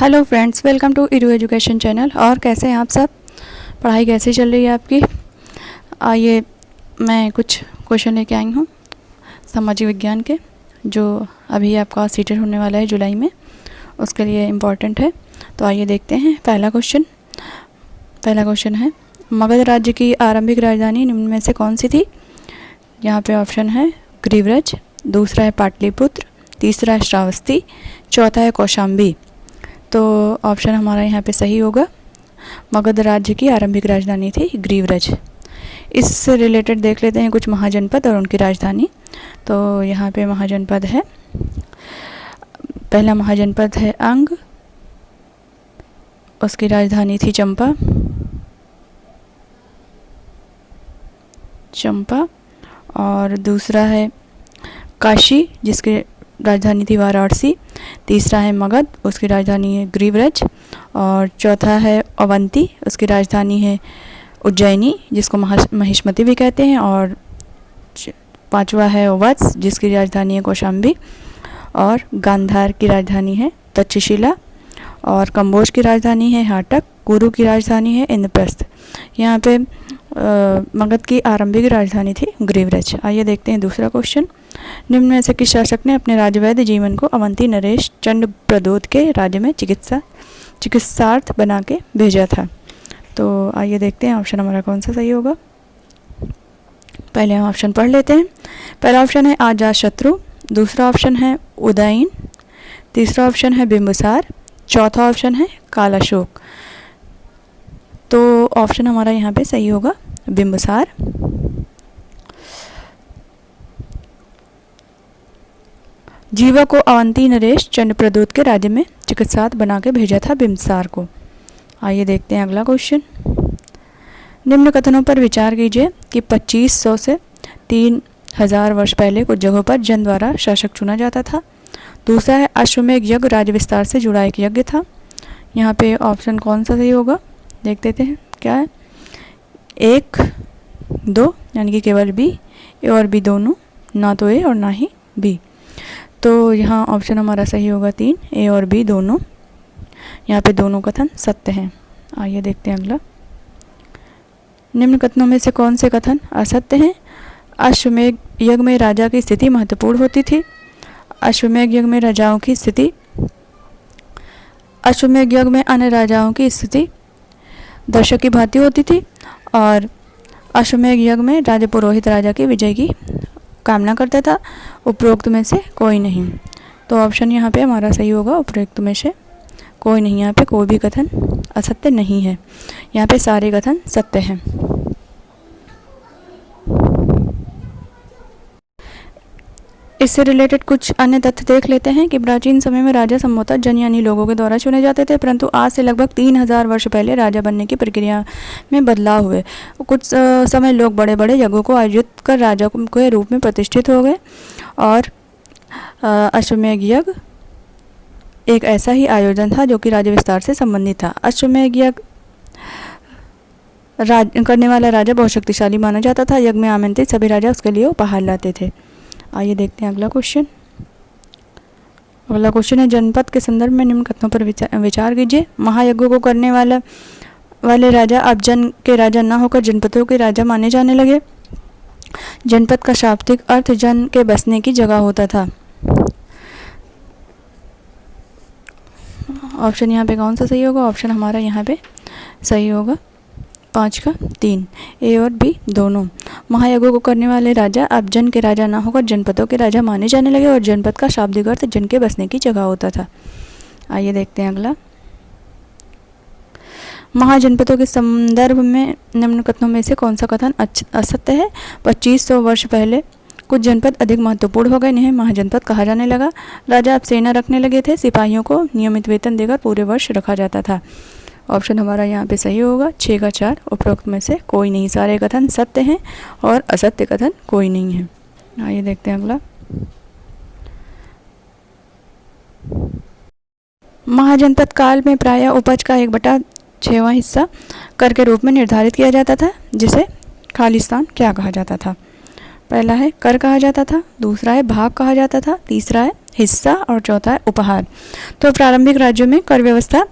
Hello friends, welcome to Edu education channel. और कैसे हैं आप सब? पढ़ाई कैसी चल रही है आपकी? आइए मैं कुछ क्वेश्चन लेके आई हूँ सामाजिक विज्ञान के, जो अभी आपका सीटेट होने वाला है जुलाई में, उसके लिए इम्पॉर्टेंट है। तो आइए देखते हैं। पहला क्वेश्चन है, मगध राज्य की आरंभिक राजधानी निम्न में से कौन सी थी? यहाँ पे ऑप्शन है ग्रीव्रज, दूसरा है पाटलिपुत्र, तीसरा है श्रावस्ती, चौथा है कौशाम्बी। तो ऑप्शन हमारा यहाँ पे सही होगा। मगध राज्य की आरंभिक राजधानी थी ग्रीव्रज। इससे रिलेटेड देख लेते हैं कुछ महाजनपद और उनकी राजधानी। तो यहाँ पे महाजनपद है, पहला महाजनपद है अंग, उसकी राजधानी थी चंपा। और दूसरा है काशी, जिसकी राजधानी थी वाराणसी। तीसरा है मगध, उसकी राजधानी है ग्रीव्रज। और चौथा है अवंती, उसकी राजधानी है उज्जैनी, जिसको महिष्मती भी कहते हैं। और पांचवा है वत्स, जिसकी राजधानी है कौशाम्बी। और गांधार की राजधानी है तक्षशिला। और कंबोज की राजधानी है हाटक। कुरु की राजधानी है इंद्रप्रस्थ। यहाँ पे मगध की आरंभिक राजधानी थी ग्रीव्रज। आइए देखते हैं दूसरा क्वेश्चन। निम्न में से किस शासक ने अपने राजवैद्य जीवन को अवंती नरेश चंड प्रदोत के राज्य में चिकित्सार्थ बना के भेजा था? तो आइए देखते हैं ऑप्शन हमारा कौन सा सही होगा। पहले हम ऑप्शन पढ़ लेते हैं। पहला ऑप्शन है अजातशत्रु, दूसरा ऑप्शन है उदयन, तीसरा ऑप्शन है बिंबिसार, चौथा ऑप्शन है कालाशोक। तो ऑप्शन हमारा यहाँ पे सही होगा बिंबिसार। जीवा को अवंती नरेश चंड प्रदोत के राज्य में चिकित्सार्थ बना के भेजा था बिंबिसार को। आइए देखते हैं अगला क्वेश्चन। निम्न कथनों पर विचार कीजिए कि 2500 से 3000 वर्ष पहले कुछ जगहों पर जन द्वारा शासक चुना जाता था। दूसरा है अश्वमेध यज्ञ राज्य विस्तार से जुड़ा एक यज्ञ था। यहाँ पे ऑप्शन कौन सा सही होगा देख देते हैं। क्या है? 1, 2 यानी कि केवल बी, ए और बी दोनों, ना तो ए और ना ही बी। तो यहाँ ऑप्शन हमारा सही होगा 3, ए और बी दोनों। यहाँ पे दोनों कथन सत्य हैं। आइए देखते हैं अगला। निम्न कथनों में से कौन से कथन असत्य हैं? अश्वमेध यज्ञ में राजा की स्थिति महत्वपूर्ण होती थी। अश्वमेध यज्ञ में राजाओं की स्थिति अश्वमेध यज्ञ में अन्य राजाओं की स्थिति दर्शक की भांति होती थी। और अश्वमेध यज्ञ में राजा पुरोहित राजा की विजय की कामना करता था। उपरोक्त में से कोई नहीं। तो ऑप्शन यहाँ पे हमारा सही होगा, उपरोक्त में से कोई नहीं। यहाँ पे कोई भी कथन असत्य नहीं है, यहाँ पे सारे कथन सत्य हैं। इससे रिलेटेड कुछ अन्य तथ्य देख लेते हैं कि प्राचीन समय में राजा संभवतः जन यानी लोगों के द्वारा चुने जाते थे, परंतु आज से लगभग 3000 वर्ष पहले राजा बनने की प्रक्रिया में बदलाव हुए। कुछ समय लोग बड़े बड़े यज्ञों को आयोजित कर राजा के रूप में प्रतिष्ठित हो गए। और अश्वमेध यज्ञ एक ऐसा ही आयोजन था जो कि राज्य विस्तार से संबंधित था। अश्वमेध यज्ञ करने वाला राजा बहुत शक्तिशाली माना जाता था। यज्ञ में आमंत्रित सभी राजा उसके लिए उपहार लाते थे। आइए देखते हैं अगला क्वेश्चन। अगला क्वेश्चन है, जनपद के संदर्भ में निम्न कथनों पर विचार कीजिए। महायज्ञों को करने वाले राजा अब जन के राजा न होकर जनपदों के राजा माने जाने लगे। जनपद का शाब्दिक अर्थ जन के बसने की जगह होता था। ऑप्शन यहाँ पे कौन सा सही होगा? ऑप्शन हमारा यहाँ पे सही होगा 5 का 3, ए और बी दोनों। महायज्ञों को करने वाले राजा अब जन के राजा ना होकर जनपदों के राजा माने जाने लगे और जनपद का शाब्दिक अर्थ जन के बसने की जगह होता था। आइए देखते हैं अगला। महाजनपदों के संदर्भ में निम्न कथनों में से कौन सा कथन असत्य है? 2500 वर्ष पहले कुछ जनपद अधिक महत्वपूर्ण हो गए, इन्हें महाजनपद कहा जाने लगा। राजा अब सेना रखने लगे थे, सिपाहियों को नियमित वेतन देकर पूरे वर्ष रखा जाता था। ऑप्शन हमारा यहाँ पे सही होगा 6 का 4, उपरोक्त में से कोई नहीं। सारे कथन सत्य हैं और असत्य कथन कोई नहीं है। आइए देखते हैं अगला। महाजनपद काल में प्रायः उपज का 1/6वां हिस्सा कर के रूप में निर्धारित किया जाता था, जिसे खालिस्तान क्या कहा जाता था? पहला है कर कहा जाता था, दूसरा है भाग कहा जाता था, तीसरा है हिस्सा और चौथा है उपहार। तो प्रारंभिक राज्यों में कर व्यवस्था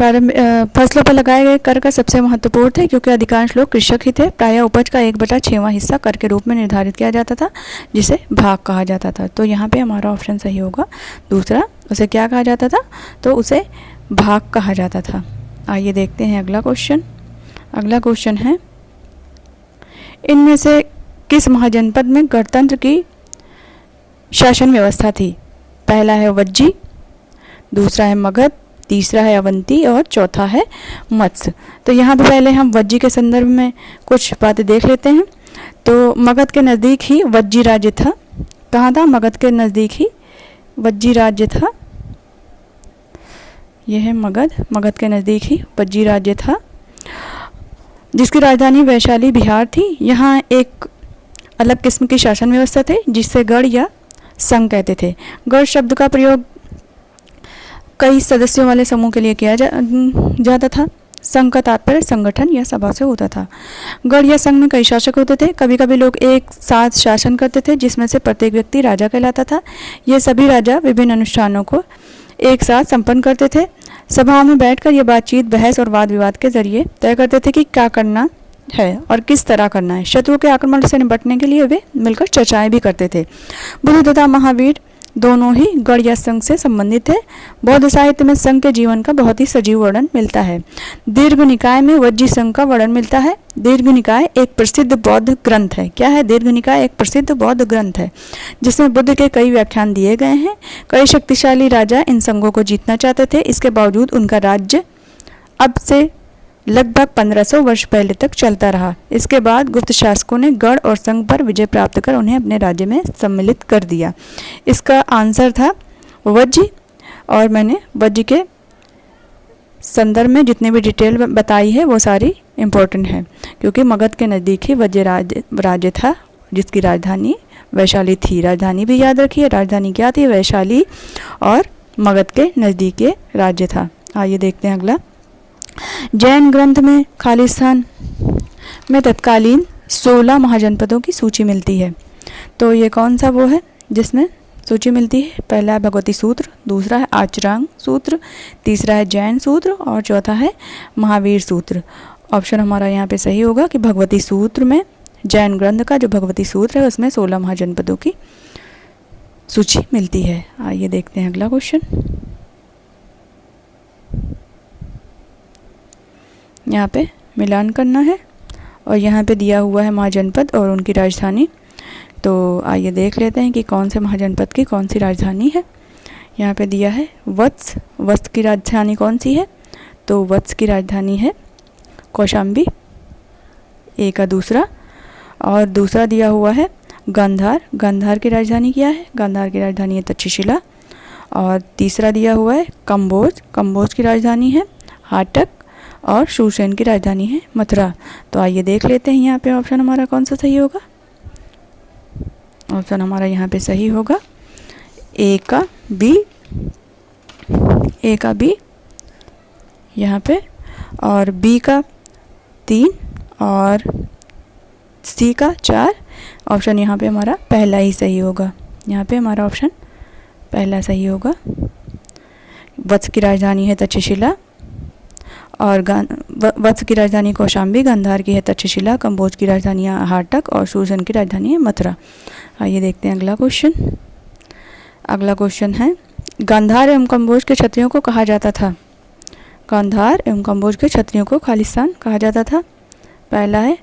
फसलों पर लगाए गए कर का सबसे महत्वपूर्ण थे, क्योंकि अधिकांश लोग कृषक ही थे। प्रायः उपज का 1/6वां हिस्सा कर के रूप में निर्धारित किया जाता था, जिसे भाग कहा जाता था। तो यहाँ पे हमारा ऑप्शन सही होगा दूसरा। उसे क्या कहा जाता था? तो उसे भाग कहा जाता था। आइए देखते हैं अगला क्वेश्चन। अगला क्वेश्चन है, इनमें से किस महाजनपद में गणतंत्र की शासन व्यवस्था थी? पहला है वज्जी, दूसरा है मगध, तीसरा है अवंती और चौथा है मत्स्य। तो यहाँ पे पहले हम वज्जी के संदर्भ में कुछ बातें देख लेते हैं। तो मगध के नज़दीक ही वज्जी राज्य था। कहाँ था? मगध के नज़दीक ही वज्जी राज्य था। यह है मगध, मगध के नज़दीक ही वज्जी राज्य था, जिसकी राजधानी वैशाली बिहार थी। यहाँ एक अलग किस्म की शासन व्यवस्था थी, जिसे गढ़ या संघ कहते थे। गढ़ शब्द का प्रयोग कई सदस्यों वाले समूह के लिए किया जाता था। संघ का तात्पर्य संगठन या सभा से होता था। गढ़ या संघ में कई शासक होते थे। कभी कभी लोग एक साथ शासन करते थे, जिसमें से प्रत्येक व्यक्ति राजा कहलाता था। ये सभी राजा विभिन्न अनुष्ठानों को एक साथ संपन्न करते थे। सभाओं में बैठकर ये बातचीत, बहस और वाद विवाद के जरिए तय करते थे कि क्या करना है और किस तरह करना है। शत्रुओं के आक्रमण से निपटने के लिए वे मिलकर चर्चाएं भी करते थे। बुद्ध तथा महावीर दोनों ही गढ़ या संघ से संबंधित है। बौद्ध साहित्य में संघ के जीवन का बहुत ही सजीव वर्णन मिलता है। दीर्घ निकाय में वज्जी संघ का वर्णन मिलता है। दीर्घ निकाय एक प्रसिद्ध बौद्ध ग्रंथ है। क्या है? दीर्घ निकाय एक प्रसिद्ध बौद्ध ग्रंथ है, जिसमें बुद्ध के कई व्याख्यान दिए गए हैं। कई शक्तिशाली राजा इन संघों को जीतना चाहते थे। इसके बावजूद उनका राज्य अब से लगभग 1500 वर्ष पहले तक चलता रहा। इसके बाद गुप्त शासकों ने गढ़ और संघ पर विजय प्राप्त कर उन्हें अपने राज्य में सम्मिलित कर दिया। इसका आंसर था वज्जी, और मैंने वज्जी के संदर्भ में जितनी भी डिटेल बताई है वो सारी इम्पोर्टेंट है, क्योंकि मगध के नज़दीक ही वज्जी राज्य था, जिसकी राजधानी वैशाली थी। राजधानी भी याद रखिए, राजधानी क्या थी? वैशाली, और मगध के नज़दीक ये राज्य था। आइए देखते हैं अगला। जैन ग्रंथ में खालिस्तान में तत्कालीन 16 महाजनपदों की सूची मिलती है। तो ये कौन सा वो है जिसमें सूची मिलती है? पहला है भगवती सूत्र, दूसरा है आचरांग सूत्र, तीसरा है जैन सूत्र और चौथा है महावीर सूत्र। ऑप्शन हमारा यहाँ पे सही होगा कि भगवती सूत्र में, जैन ग्रंथ का जो भगवती सूत्र है उसमें 16 महाजनपदों की सूची मिलती है। आइए देखते हैं अगला क्वेश्चन। यहाँ पे मिलान करना है और यहाँ पे दिया हुआ है महाजनपद और उनकी राजधानी। तो आइए देख लेते हैं कि कौन से महाजनपद की कौन सी राजधानी है। यहाँ पे दिया है वत्स। वत्स की राजधानी कौन सी है? तो वत्स की राजधानी है कौशाम्बी, ए का दूसरा। और दूसरा दिया हुआ है गांधार। गांधार की राजधानी क्या है? गांधार की राजधानी है तक्षशिला। और तीसरा दिया हुआ है कंबोज। कंबोज की राजधानी है हाटक और शूरसेन की राजधानी है मथुरा। तो आइए देख लेते हैं यहाँ पे ऑप्शन हमारा कौन सा सही होगा। ऑप्शन हमारा यहाँ पे सही होगा ए का बी, ए का बी यहाँ पे, और बी का 3 और सी का 4। ऑप्शन यहाँ पे हमारा पहला ही सही होगा। यहाँ पे हमारा ऑप्शन पहला सही होगा। वत्स की राजधानी है तक्षशिला और वत्स की राजधानी कौशाम्बी, गांधार की है तक्षशिला, कंबोज की राजधानी हाटक और शूरसेन की राजधानी है मथुरा। आइए देखते हैं अगला क्वेश्चन। अगला क्वेश्चन है, गांधार एवं कंबोज के क्षत्रियों को कहा जाता था। गांधार एवं कंबोज के क्षत्रियों को खालिस्तान कहा जाता था। पहला है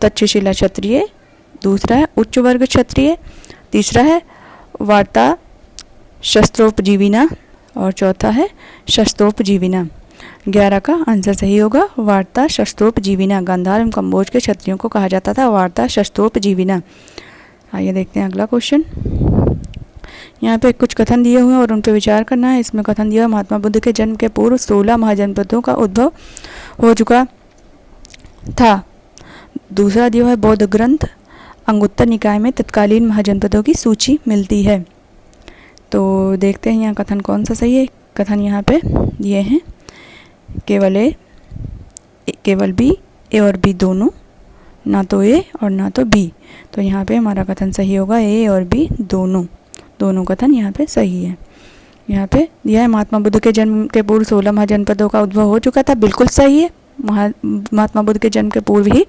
तक्षशिला क्षत्रिय, दूसरा है उच्च वर्ग क्षत्रिय, तीसरा है वार्ता शस्त्रोपजीविना और चौथा है शस्त्रोपजीविना। 11 का आंसर सही होगा वार्ता शस्त्रोपजीविना। गांधार एवं कंबोज के क्षत्रियों को कहा जाता था वार्ता शस्त्रोपजीविना। आइए देखते हैं अगला क्वेश्चन। यहाँ पे कुछ कथन दिए हुए हैं और उन पर विचार करना है। इसमें कथन दिया महात्मा बुद्ध के जन्म के पूर्व 16 महाजनपदों का उद्भव हो चुका था। दूसरा दिया है बौद्ध ग्रंथ अंगुत्तर निकाय में तत्कालीन महाजनपदों की सूची मिलती है। तो देखते हैं यहाँ कथन कौन सा सही है। कथन यहाँ पे दिए हैं केवल ए, केवल बी, ए और बी दोनों ना तो ए और ना तो बी। तो यहाँ पे हमारा कथन सही होगा, ए और बी दोनों कथन यहाँ पे सही है। यहाँ पे दिया है महात्मा बुद्ध के जन्म के पूर्व 16 महाजनपदों का उद्भव हो चुका था, बिल्कुल सही है। महात्मा बुद्ध के जन्म के पूर्व ही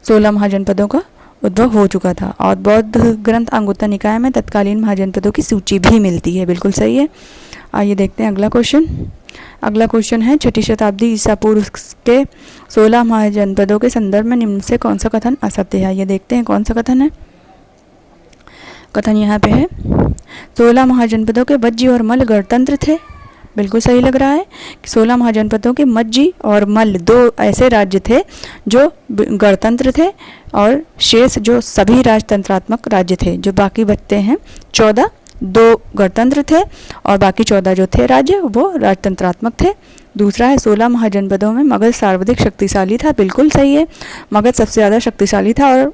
16 महाजनपदों का उद्भव हो चुका था। और बौद्ध ग्रंथ अंगुत्तर निकाय में तत्कालीन महाजनपदों की सूची भी मिलती है, बिल्कुल सही है। आइए देखते हैं अगला क्वेश्चन। अगला क्वेश्चन है 6ठी शताब्दी ईसा पूर्व के 16 महाजनपदों के संदर्भ में निम्न से कौन सा कथन असत्य है। ये देखते हैं कौन सा कथन है। कथन यहाँ पे है 16 महाजनपदों के वज्जी और मल्ल गणतंत्र थे, बिल्कुल सही लग रहा है कि 16 महाजनपदों के मज्जी और मल्ल दो ऐसे राज्य थे जो गणतंत्र थे, और शेष जो सभी राजतंत्रात्मक राज्य थे, जो बाकी बचते हैं 14, 2 गणतंत्र थे और बाकी 14 जो थे राज्य वो राजतंत्रात्मक थे। दूसरा है 16 महाजनपदों में मगध सर्वाधिक शक्तिशाली था, बिल्कुल सही है। मगध सबसे ज़्यादा शक्तिशाली था और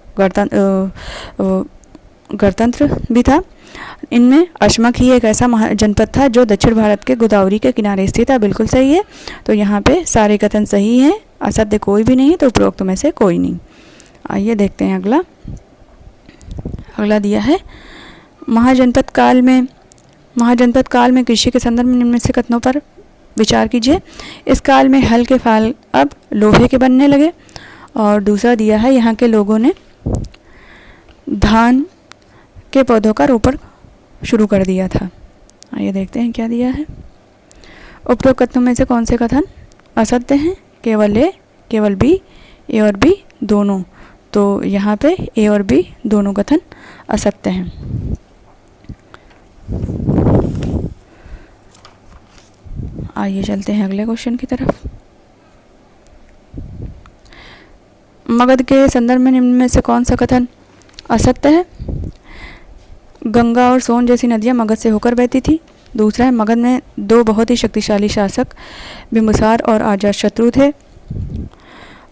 गणतंत्र भी था। इनमें अशमक ही एक ऐसा जनपद था जो दक्षिण भारत के गोदावरी के किनारे स्थित था, बिल्कुल सही है। तो यहाँ पे सारे कथन सही हैं, असत्य कोई भी नहीं है, तो उपरोक्त में से कोई नहीं। आइए देखते हैं अगला। अगला दिया है महाजनपद काल में कृषि के संदर्भ में निम्न से कथनों पर विचार कीजिए। इस काल में हल के फाल अब लोहे के बनने लगे। और दूसरा दिया है यहाँ के लोगों ने धान के पौधों का रोपण शुरू कर दिया था। आइए देखते हैं क्या दिया है। उपरोक्त कथनों में से कौन से कथन असत्य हैं। केवल ए, केवल बी, ए और बी दोनों। तो यहाँ पे ए और बी दोनों कथन असत्य हैं। आइए चलते हैं अगले क्वेश्चन की तरफ। मगध के संदर्भ में निम्न में से कौन सा कथन असत्य है। गंगा और सोन जैसी नदियाँ मगध से होकर बहती थी। दूसरा है मगध में 2 बहुत ही शक्तिशाली शासक बिंबिसार और अजातशत्रु थे।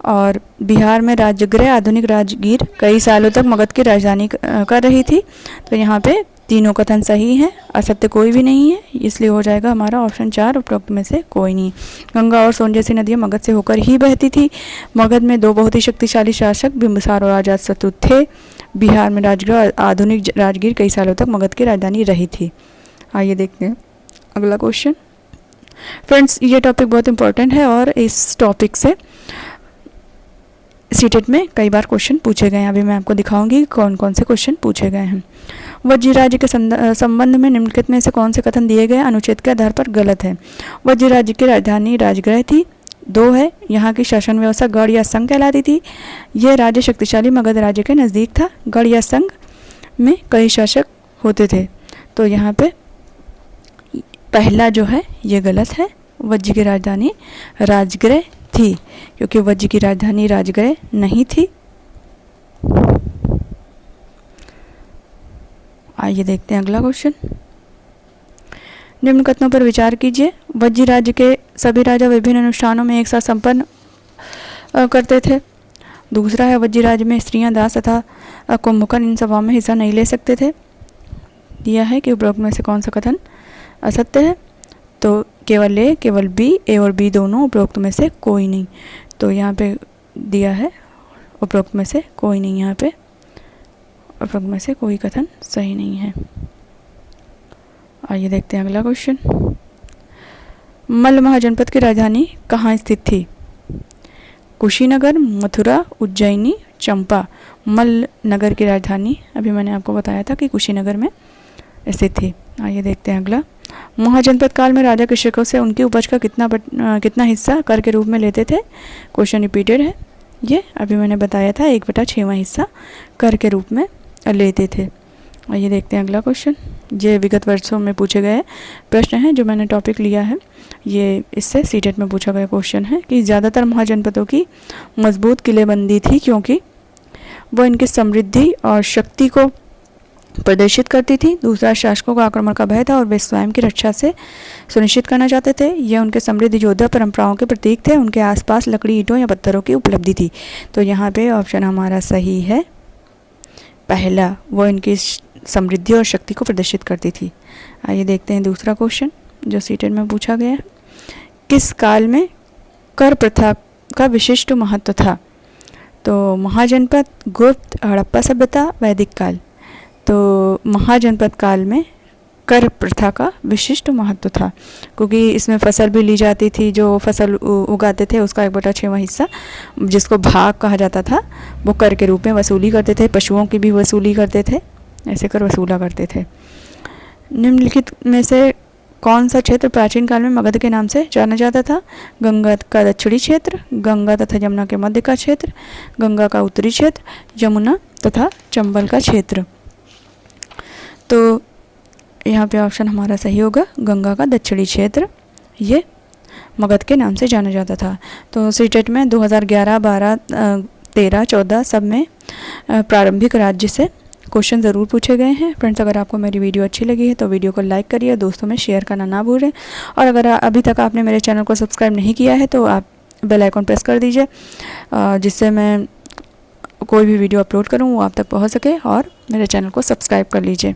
और बिहार में राजगृह आधुनिक राजगीर कई सालों तक मगध की राजधानी कर रही थी। तो यहाँ पे तीनों कथन सही हैं, असत्य कोई भी नहीं है, इसलिए हो जाएगा हमारा ऑप्शन 4 उपरोक्त में से कोई नहीं। गंगा और सोन जैसी नदियाँ मगध से होकर ही बहती थी। मगध में 2 बहुत ही शक्तिशाली शासक बिंबिसार और अजातशत्रु थे। बिहार में राजगृह आधुनिक राजगीर कई सालों तक मगध की राजधानी रही थी। आइए देखते हैं अगला क्वेश्चन। फ्रेंड्स, ये टॉपिक बहुत इंपॉर्टेंट है और इस टॉपिक से सीटेट में कई बार क्वेश्चन पूछे गए हैं। अभी मैं आपको दिखाऊंगी कौन कौन से क्वेश्चन पूछे गए हैं। वज्जी राज्य के संबंध में निम्नलिखित में से कौन से कथन दिए गए अनुच्छेद के आधार पर गलत है। वज्जी राज्य की राजधानी राजगृह थी। 2 है यहाँ की शासन व्यवस्था गढ़ या संघ कहलाती थी। यह राज्य शक्तिशाली मगध राज्य के नज़दीक था। गढ़ या संघ में कई शासक होते थे। तो यहाँ पे पहला जो है ये गलत है। वज्जी की राजधानी राजगृह थी, क्योंकि वज्जी की राजधानी राजगृह नहीं थी। आइए देखते हैं अगला क्वेश्चन। निम्न कथनों पर विचार कीजिए। वज्जी राज्य के सभी राजा विभिन्न अनुष्ठानों में एक साथ संपन्न करते थे। दूसरा है वज्जी राज्य में स्त्रियां दास तथा कुंभकर्ण इन सभाओं में हिस्सा नहीं ले सकते थे। दिया है कि उपरोक्त में से कौन सा कथन असत्य है। तो केवल ए, केवल बी, ए और बी दोनों, उपरोक्त में से कोई नहीं। तो यहाँ पे दिया है उपरोक्त में से कोई नहीं, यहाँ पे उपरोक्त में से कोई कथन सही नहीं है। आइए देखते हैं अगला क्वेश्चन। मल्ल महाजनपद की राजधानी कहाँ स्थित थी। कुशीनगर, मथुरा, उज्जैनी, चंपा। मल्ल नगर की राजधानी अभी मैंने आपको बताया था कि कुशीनगर में स्थित थी। आइए देखते हैं अगला। महाजनपद काल में राजा कृषकों से उनकी उपज का कितना हिस्सा कर के रूप में लेते थे। क्वेश्चन रिपीटेड है, ये अभी मैंने बताया था 1/6वां हिस्सा कर के रूप में लेते थे। आइए देखते हैं अगला क्वेश्चन। ये विगत वर्षों में पूछे गए प्रश्न हैं जो मैंने टॉपिक लिया है। ये इससे सीटेट में पूछा गया क्वेश्चन है कि ज़्यादातर महाजनपदों की मजबूत किलेबंदी थी क्योंकि वह इनकी समृद्धि और शक्ति को प्रदर्शित करती थी। दूसरा, शासकों को आक्रमण का भय था और वे स्वयं की रक्षा से सुनिश्चित करना चाहते थे। यह उनके समृद्ध योद्धा परंपराओं के प्रतीक थे। उनके आसपास लकड़ी, ईंटों या पत्थरों की उपलब्धि थी। तो यहाँ पे ऑप्शन हमारा सही है पहला, वो इनकी समृद्धि और शक्ति को प्रदर्शित करती थी। आइए देखते हैं दूसरा क्वेश्चन जो सीटेट में पूछा गया है। किस काल में कर प्रथा का विशिष्ट महत्व था। तो महाजनपद, गुप्त, हड़प्पा सभ्यता, वैदिक काल। तो महाजनपद काल में कर प्रथा का विशिष्ट महत्व था, क्योंकि इसमें फसल भी ली जाती थी। जो फसल उगाते थे उसका 1/6वां हिस्सा, जिसको भाग कहा जाता था, वो कर के रूप में वसूली करते थे। पशुओं की भी वसूली करते थे, ऐसे कर वसूला करते थे। निम्नलिखित में से कौन सा क्षेत्र प्राचीन काल में मगध के नाम से जाना जाता था? गंगा का दक्षिणी क्षेत्र, गंगा तथा यमुना के मध्य का क्षेत्र, गंगा का उत्तरी क्षेत्र, यमुना तथा चंबल का क्षेत्र। तो यहाँ पे ऑप्शन हमारा सही होगा, गंगा का दक्षिणी क्षेत्र, ये मगध के नाम से जाना जाता था। तो सीटेट में 2011, 12, 13, 14 सब में प्रारंभिक राज्य से क्वेश्चन ज़रूर पूछे गए हैं। फ्रेंड्स, अगर आपको मेरी वीडियो अच्छी लगी है तो वीडियो को लाइक करिए, दोस्तों में शेयर करना ना भूलें। और अगर अभी तक आपने मेरे चैनल को सब्सक्राइब नहीं किया है तो आप बेल आइकॉन प्रेस कर दीजिए, जिससे मैं कोई भी वीडियो अपलोड करूँ वो आप तक पहुँच सके, और मेरे चैनल को सब्सक्राइब कर लीजिए।